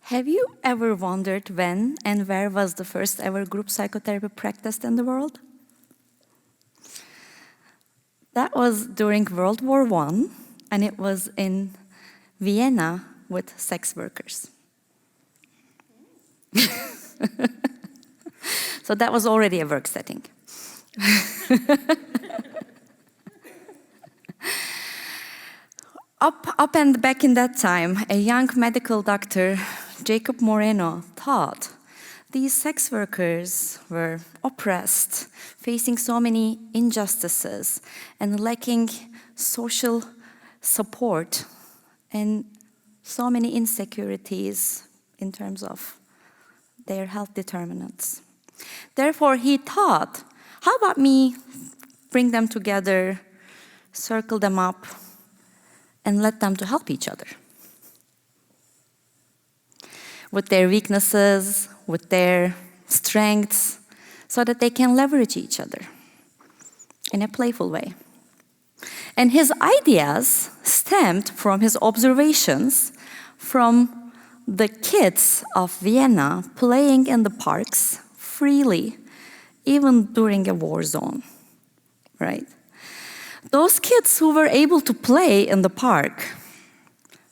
Have you ever wondered when and where was the first ever group psychotherapy practiced in the world? That was during World War I, and it was in Vienna with sex workers. So that was already a work setting. Up and back in that time, a young medical doctor, Jacob Moreno, thought these sex workers were oppressed, facing so many injustices, and lacking social support, and so many insecurities in terms of their health determinants. Therefore, he thought, how about me bring them together, circle them up, and let them to help each other with their weaknesses, with their strengths, so that they can leverage each other in a playful way. And his ideas stemmed from his observations from the kids of Vienna playing in the parks freely, even during a war zone, right? Those kids who were able to play in the park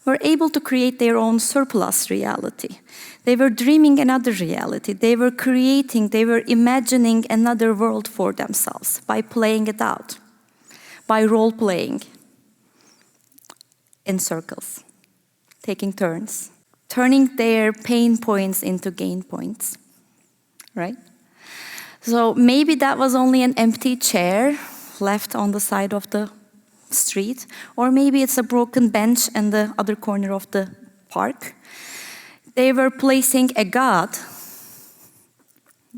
were able to create their own surplus reality. They were dreaming another reality. They were creating, they were imagining another world for themselves by playing it out, by role-playing in circles, taking turns, turning their pain points into gain points, right? So maybe that was only an empty chair left on the side of the street, or maybe it's a broken bench in the other corner of the park. They were placing a god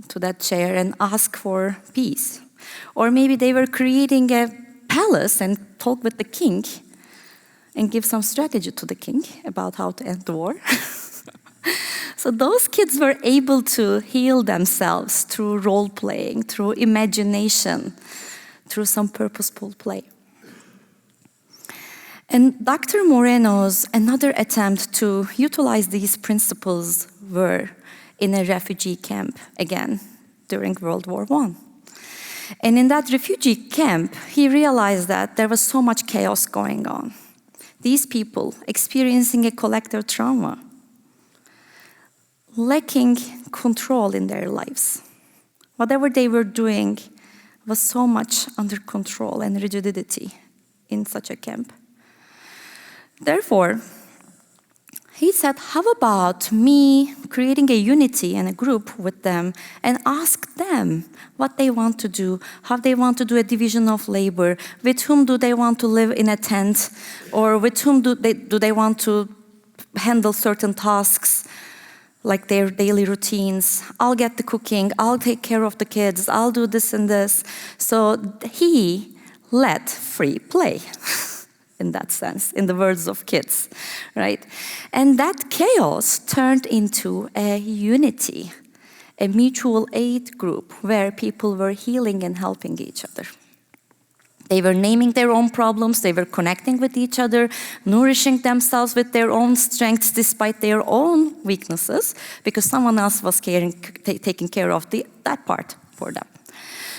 to that chair and ask for peace. Or maybe they were creating a palace and talk with the king and give some strategy to the king about how to end the war. So those kids were able to heal themselves through role-playing, through imagination, through some purposeful play. And Dr. Moreno's another attempt to utilize these principles were in a refugee camp, again, during World War I. And in that refugee camp, he realized that there was so much chaos going on. These people experiencing a collective trauma, lacking control in their lives. Whatever they were doing was so much under control and rigidity in such a camp. Therefore, he said, how about me creating a unity and a group with them and ask them what they want to do, how they want to do a division of labor, with whom do they want to live in a tent, or with whom do they want to handle certain tasks, like their daily routines. I'll get the cooking, I'll take care of the kids, I'll do this and this. So he let free play. In that sense, in the words of kids, right? And that chaos turned into a unity, a mutual aid group where people were healing and helping each other. They were naming their own problems, they were connecting with each other, nourishing themselves with their own strengths despite their own weaknesses, because someone else was taking care of that part for them.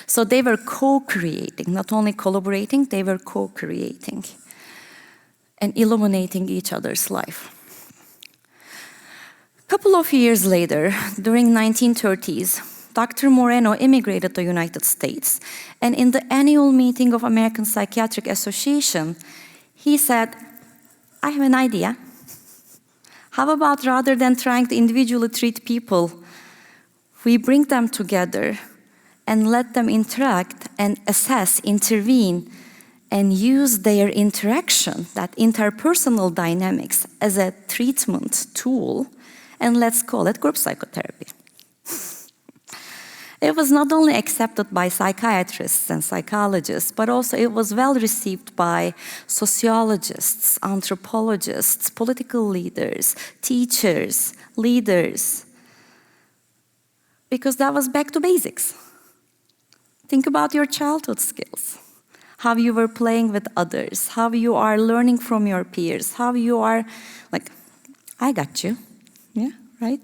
So they were co-creating, not only collaborating, they were co-creating and illuminating each other's life. A couple of years later, during 1930s, Dr. Moreno immigrated to the United States, and in the annual meeting of American Psychiatric Association, he said, I have an idea. How about rather than trying to individually treat people, we bring them together and let them interact and assess, intervene, and use their interaction, that interpersonal dynamics, as a treatment tool, and let's call it group psychotherapy. It was not only accepted by psychiatrists and psychologists, but also it was well received by sociologists, anthropologists, political leaders, teachers, leaders, because that was back to basics. Think about your childhood skills. How you were playing with others, how you are learning from your peers, how you are like, I got you, yeah? right?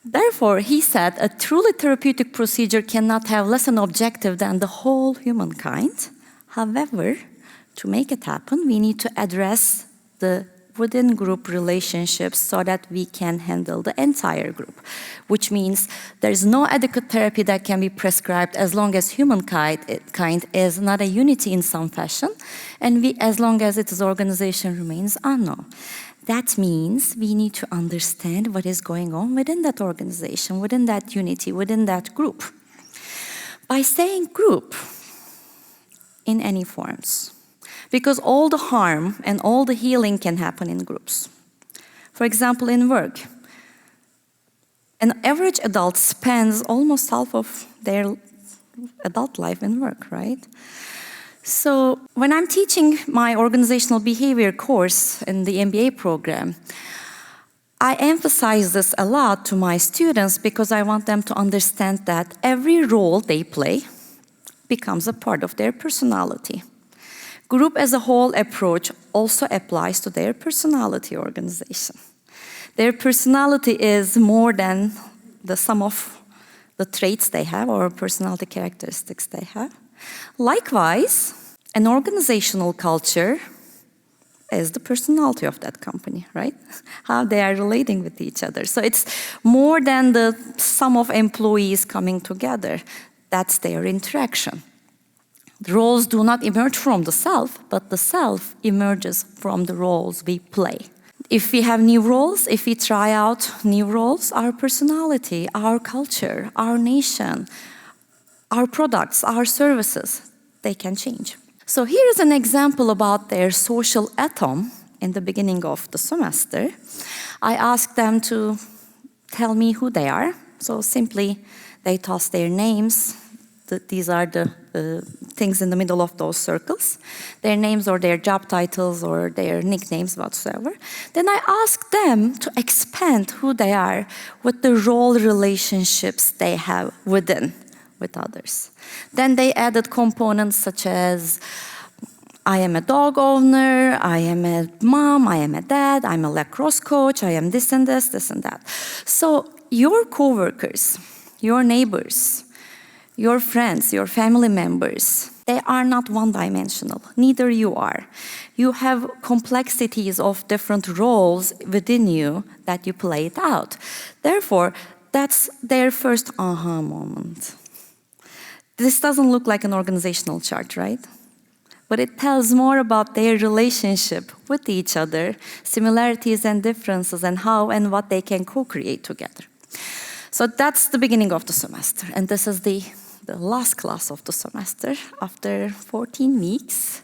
Therefore, he said, a truly therapeutic procedure cannot have less an objective than the whole humankind. However, to make it happen, we need to address the within group relationships so that we can handle the entire group, which means there's no adequate therapy that can be prescribed as long as humankind is not a unity in some fashion, and as long as its organization remains unknown. That means we need to understand what is going on within that organization, within that unity, within that group. By saying group in any forms, because all the harm and all the healing can happen in groups. For example, in work, an average adult spends almost half of their adult life in work, right? So when I'm teaching my organizational behavior course in the MBA program, I emphasize this a lot to my students because I want them to understand that every role they play becomes a part of their personality. Group as a whole approach also applies to their personality organization. Their personality is more than the sum of the traits they have or personality characteristics they have. Likewise, an organizational culture is the personality of that company, right? How they are relating with each other. So it's more than the sum of employees coming together. That's their interaction. The roles do not emerge from the self, but the self emerges from the roles we play. If we have new roles, if we try out new roles, our personality, our culture, our nation, our products, our services, they can change. So here is an example about their social atom in the beginning of the semester. I asked them to tell me who they are. So simply, they toss their names. These are the things in the middle of those circles. Their names or their job titles or their nicknames whatsoever. Then I asked them to expand who they are with the role relationships they have with others. Then they added components such as, I am a dog owner, I am a mom, I am a dad, I'm a lacrosse coach, I am this and this and that. So your coworkers, your neighbors, your friends, your family members, they are not one-dimensional. Neither you are. You have complexities of different roles within you that you play it out. Therefore, that's their first aha moment. This doesn't look like an organizational chart, right? But it tells more about their relationship with each other, similarities and differences, and how and what they can co-create together. So that's the beginning of the semester. And this is the last class of the semester after 14 weeks.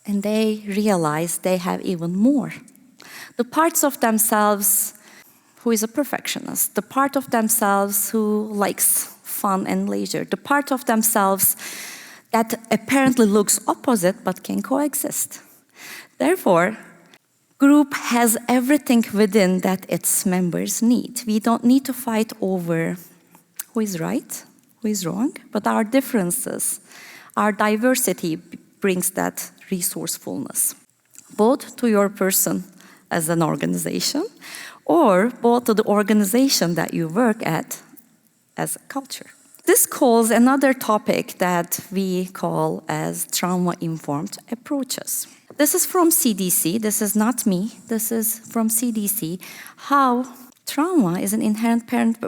And they realize they have even more. The parts of themselves who is a perfectionist, the part of themselves who likes fun and leisure, the part of themselves that apparently looks opposite but can coexist. Therefore, group has everything within that its members need. We don't need to fight over who is right, who is wrong, but our differences, our diversity brings that resourcefulness, both to your person as an organization, or both to the organization that you work at as a culture. This calls another topic that we call as trauma-informed approaches. This is from CDC, this is not me, this is from CDC, how trauma is an inherent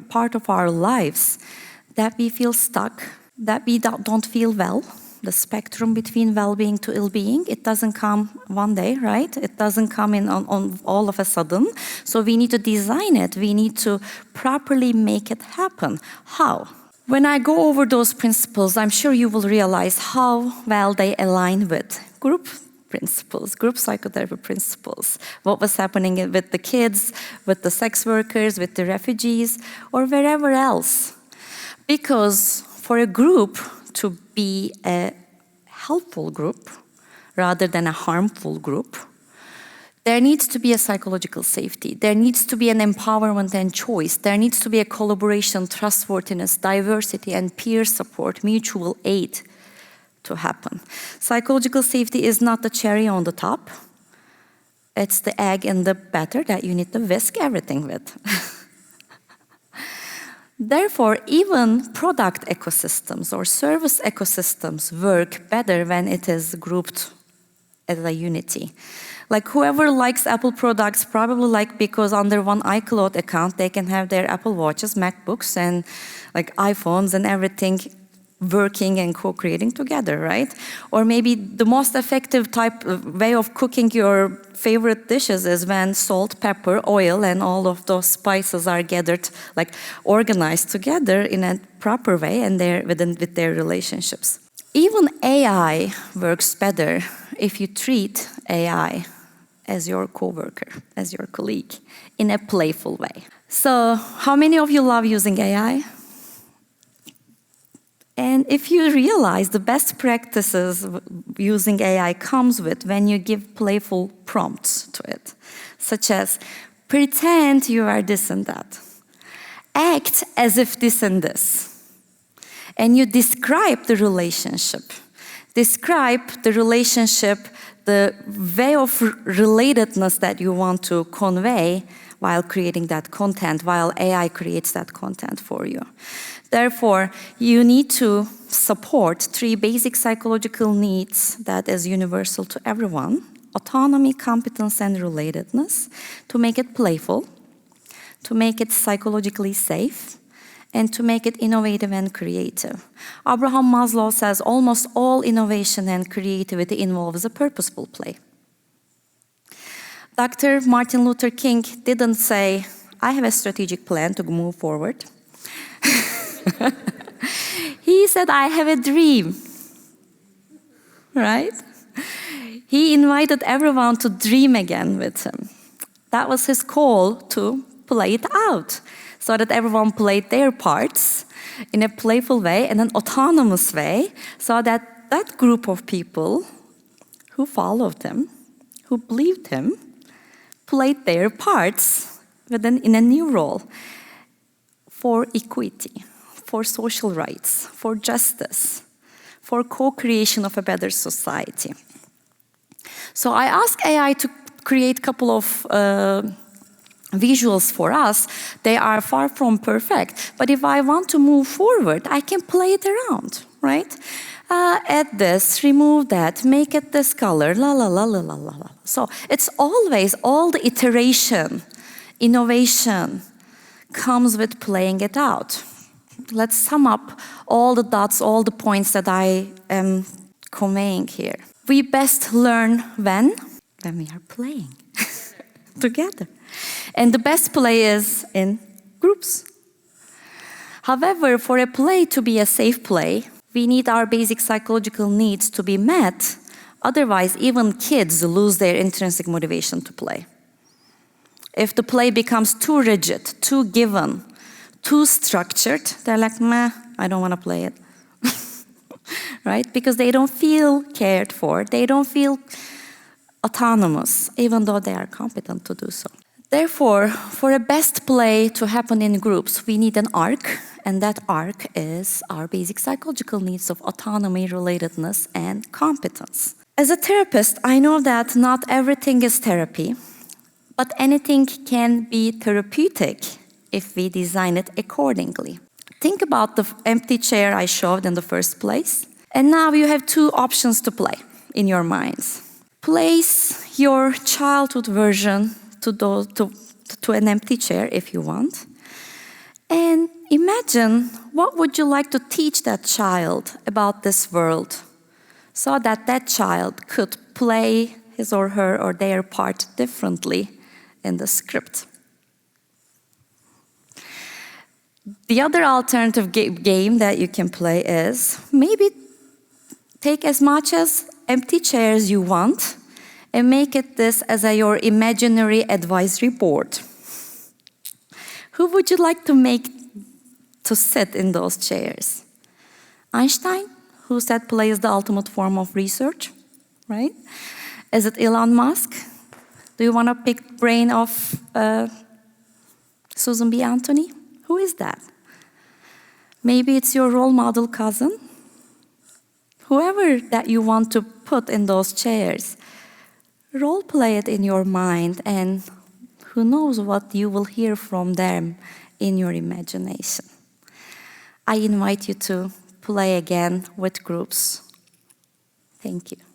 part of our lives, that we feel stuck, that we don't feel well. The spectrum between well-being to ill-being, it doesn't come one day, right? It doesn't come in on all of a sudden. So we need to design it. We need to properly make it happen. How? When I go over those principles, I'm sure you will realize how well they align with group principles, group psychotherapy principles. What was happening with the kids, with the sex workers, with the refugees, or wherever else. Because for a group to be a helpful group rather than a harmful group, there needs to be a psychological safety. There needs to be an empowerment and choice. There needs to be a collaboration, trustworthiness, diversity, and peer support, mutual aid to happen. Psychological safety is not the cherry on the top. It's the egg in the batter that you need to whisk everything with. Therefore, even product ecosystems or service ecosystems work better when it is grouped as a unity. Like whoever likes Apple products probably like because under one iCloud account they can have their Apple Watches, MacBooks, and like iPhones and everything working and co-creating together, right? Or maybe the most effective way of cooking your favorite dishes is when salt, pepper, oil, and all of those spices are gathered, like organized together in a proper way and with their relationships. Even AI works better if you treat AI as your coworker, as your colleague, in a playful way. So, how many of you love using AI? And if you realize the best practices using AI comes with when you give playful prompts to it, such as pretend you are this and that, act as if this and this, and you describe the relationship. Describe the relationship, the way of relatedness that you want to convey while creating that content, while AI creates that content for you. Therefore, you need to support 3 basic psychological needs that is universal to everyone: autonomy, competence, and relatedness, to make it playful, to make it psychologically safe, and to make it innovative and creative. Abraham Maslow says almost all innovation and creativity involves a purposeful play. Dr. Martin Luther King didn't say, I have a strategic plan to move forward. He said, I have a dream, right? He invited everyone to dream again with him. That was his call to play it out, so that everyone played their parts in a playful way and an autonomous way, so that that group of people who followed him, who believed him, played their parts in a new role for equity, for social rights, for justice, for co-creation of a better society. So I asked AI to create a couple of visuals for us. They are far from perfect, but if I want to move forward, I can play it around, right? Add this, remove that, make it this color, la la la la la la. So it's always all the iteration, innovation comes with playing it out. Let's sum up all the dots, all the points that I am conveying here. We best learn when we are playing together. And the best play is in groups. However, for a play to be a safe play, we need our basic psychological needs to be met. Otherwise, even kids lose their intrinsic motivation to play. If the play becomes too rigid, too given, too structured, they're like, meh, I don't want to play it. Right? Because they don't feel cared for. They don't feel autonomous, even though they are competent to do so. Therefore, for a best play to happen in groups, we need an arc, and that arc is our basic psychological needs of autonomy, relatedness, and competence. As a therapist, I know that not everything is therapy, but anything can be therapeutic if we design it accordingly. Think about the empty chair I showed in the first place, and now you have 2 options to play in your minds. Place your childhood version to an empty chair if you want. And imagine what would you like to teach that child about this world so that that child could play his or her or their part differently in the script. The other alternative game that you can play is maybe take as much as empty chairs you want and make it this as your imaginary advisory board. Who would you like to make to sit in those chairs? Einstein, who said play is the ultimate form of research, right? Is it Elon Musk? Do you want to pick the brain of Susan B. Anthony? Who is that? Maybe it's your role model cousin. Whoever that you want to put in those chairs, role play it in your mind, and who knows what you will hear from them in your imagination. I invite you to play again with groups. Thank you.